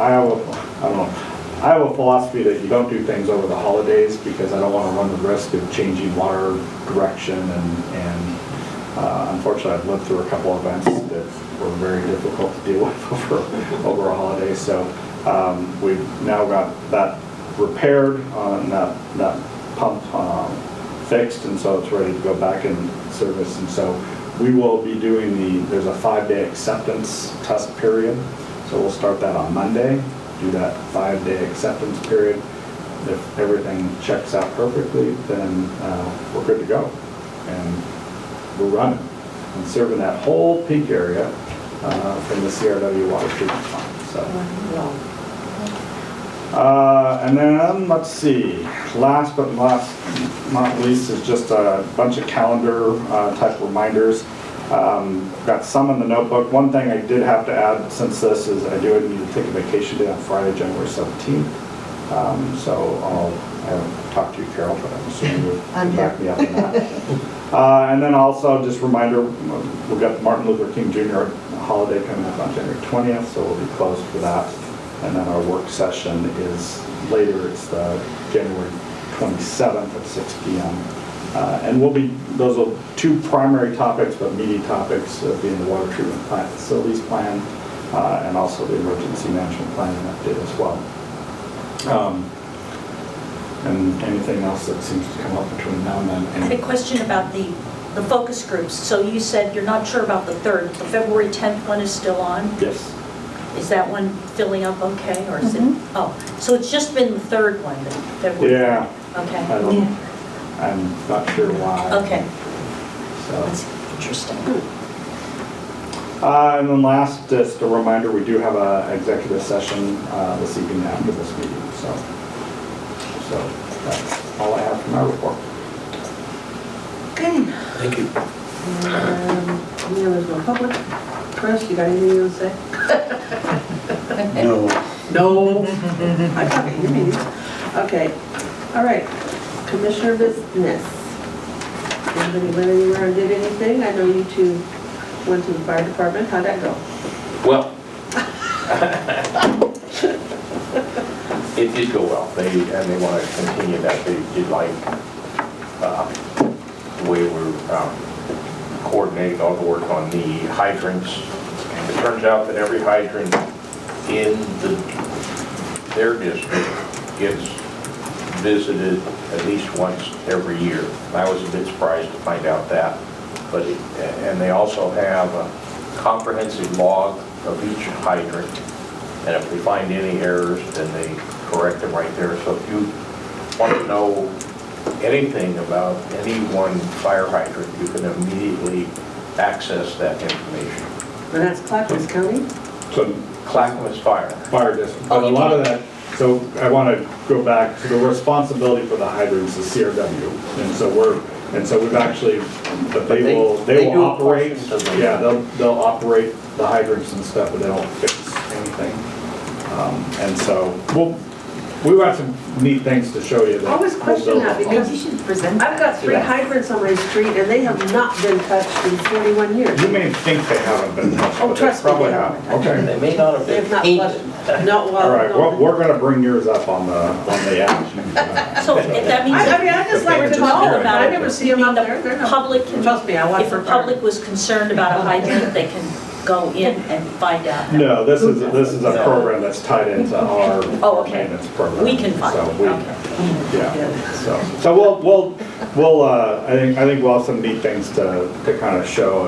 I have a philosophy that you don't do things over the holidays because I don't want to run the risk of changing water direction, and unfortunately I've lived through a couple of events that were very difficult to deal with over a holiday. So we've now got that repaired, that pump fixed, and so it's ready to go back in service. And so we will be doing there's a 5-day acceptance test period, so we'll start that on Monday, do that 5-day acceptance period. If everything checks out perfectly, then we're good to go, and we're running and serving that whole peak area from the CRW water treatment plant. So. And then, let's see, last but not least is just a bunch of calendar type reminders. Got some in the notebook. One thing I did have to add since this is I do need to take a vacation day on Friday, January 17th. So I haven't talked to you, Carol, but I'm assuming you'll back me up on that. And then also just a reminder, we've got Martin Luther King Jr. holiday coming up on January 20th, so we'll be closed for that. And then our work session is later, it's the January 27th at 6 p.m. And those are two primary topics, but meaty topics being the water treatment plant facilities plan and also the emergency management planning update as well. And anything else that seems to come up between now and then. I had a question about the focus groups. So you said you're not sure about the 3rd. The February 10th one is still on? Yes. Is that one filling up okay, or is it? Oh, so it's just been the 3rd one, the February? Yeah. Okay. I'm not sure why. Okay. So. That's interesting. And then last, just a reminder, we do have an executive session this evening after this meeting. So that's all I have for my report. Okay. Thank you. There's no public. Chris, you got anything you want to say? No. No. I got it, your meeting. Okay, all right. Commissioner business. Anybody went anywhere and did anything? I know you two went to the fire department. How'd that go? Well, it did go well. They want to continue that. They did like the way we're coordinating all the work on the hydrants. It turns out that every hydrant in their district gets visited at least once every year. I was a bit surprised to find out that. And they also have a comprehensive log of each hydrant. And if they find any errors, then they correct them right there. So if you want to know anything about any one fire hydrant, you can immediately access that information. And that's Clackamas County? So Clackamas Fire. Fire district. But a lot of that, so I want to go back to the responsibility for the hydrants is CRW. And so we've actually, but they will operate, yeah, they'll operate the hydrants and stuff, but they don't fix anything. And so we've got some neat things to show you. I always question that because You should present I've got 3 hydrants on my street and they have not been touched in 41 years. You may think they haven't been touched, Oh, but they trust me, probably they have. haven't. Okay. They may not have They've been not painted. flushed. No, well, All right, no. well, we're gonna bring yours up on the action. So if that means. I mean, I just like to know about it. I never see them out there. They're The not- public can, Trust me, I watch if for the public was concerned about a hydrant, they can go in and find out. No, this is a program that's tied into our Oh, okay. maintenance program. We can find So it, we- okay. Yeah, so we'll I think we'll have some neat things to kind of show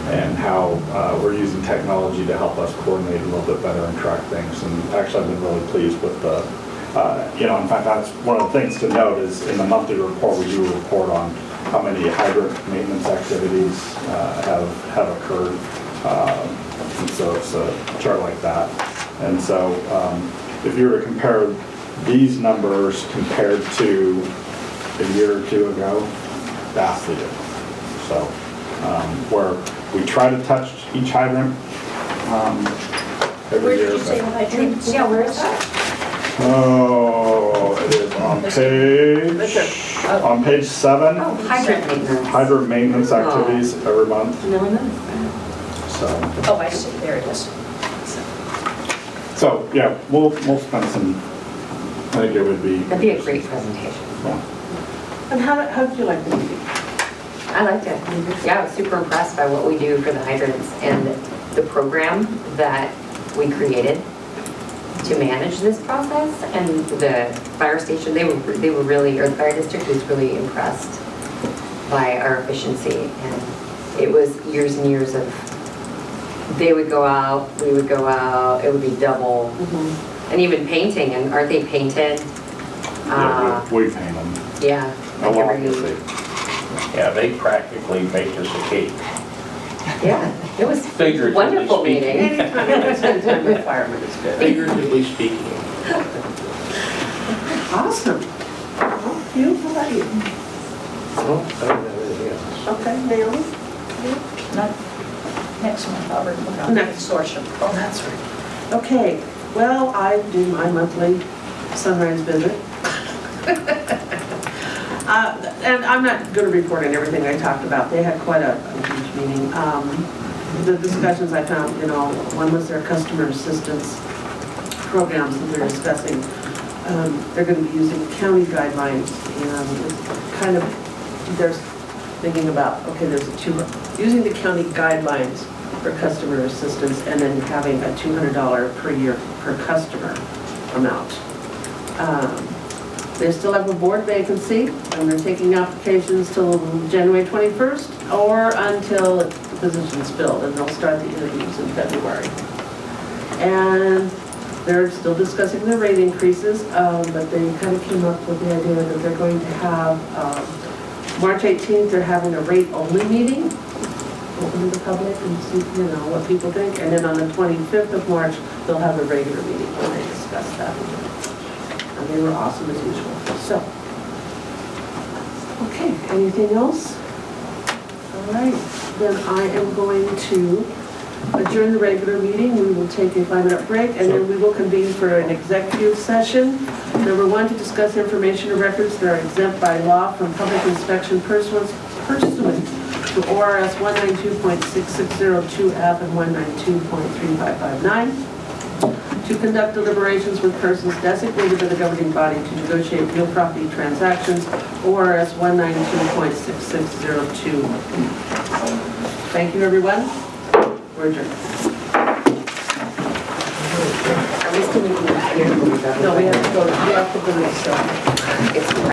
and how we're using technology to help us coordinate a little bit better and track things. And actually, I've been really pleased with in fact, that's one of the things to note is in the monthly report, we do a report on how many hydrant maintenance activities have occurred. And so it's a chart like that. And so if you were to compare these numbers compared to a year or two ago, vastly different. So where we try to touch each hydrant every Where year. did you say the hydrants? Yeah, where is that? Oh, it is on page 7. Oh, hydrant maintenance. Hydrant maintenance activities every month. No one knows. So, Oh, I see, there it is. so yeah, we'll spend some, I think it would be. That'd be a great presentation. Yeah. And how did you like the meeting? I liked it. Yeah, I was super impressed by what we do for the hydrants and the program that we created to manage this process. And the fire station, they were really, or the fire district was really impressed by our efficiency. And it was years and years of, they would go out, we would go out, it would be double. And even painting, and aren't they painted? Yeah, we paint them. Yeah. How like long every- is it? Yeah, they practically baked us a cake. Yeah, it was a Figuratively wonderful speaking. meeting. Anytime you can spend time with firemen is good. Figuratively speaking. Awesome. Well, you, how about you? Well, I don't have anything else. Okay, Naomi? Not next month, I'll report on the Next. consortium. Oh, that's right. Okay, well, I do my monthly sunrise visit. And I'm not going to report on everything I talked about. They had quite a huge meeting. The discussions I found, one was their customer assistance programs that they're discussing. They're going to be using county guidelines, and it's kind of, they're thinking about, okay, using the county guidelines for customer assistance and then having a $200 per year per customer amount. They still have a board vacancy, and they're taking applications till January 21st or until the position's filled, and they'll start the interviews in February. And they're still discussing the rate increases, but they kind of came up with the idea that they're going to have, March 18th, they're having a rate-only meeting, open to the public and see, what people think. And then on the 25th of March, they'll have a regular meeting where they discuss that. And they were awesome as usual. So, okay, anything else? All right, then I am going to adjourn the regular meeting. We will take a 5-minute break, and then we will convene for an executive session. Number 1, to discuss information or records that are exempt by law from public inspection pursuant to ORS 192.6602F and 192.3559. To conduct deliberations with persons designated by the governing body to negotiate real property transactions, ORS 192.6602. Thank you, everyone. We're adjourned. Are we still meeting here? No, we have to go to the, It's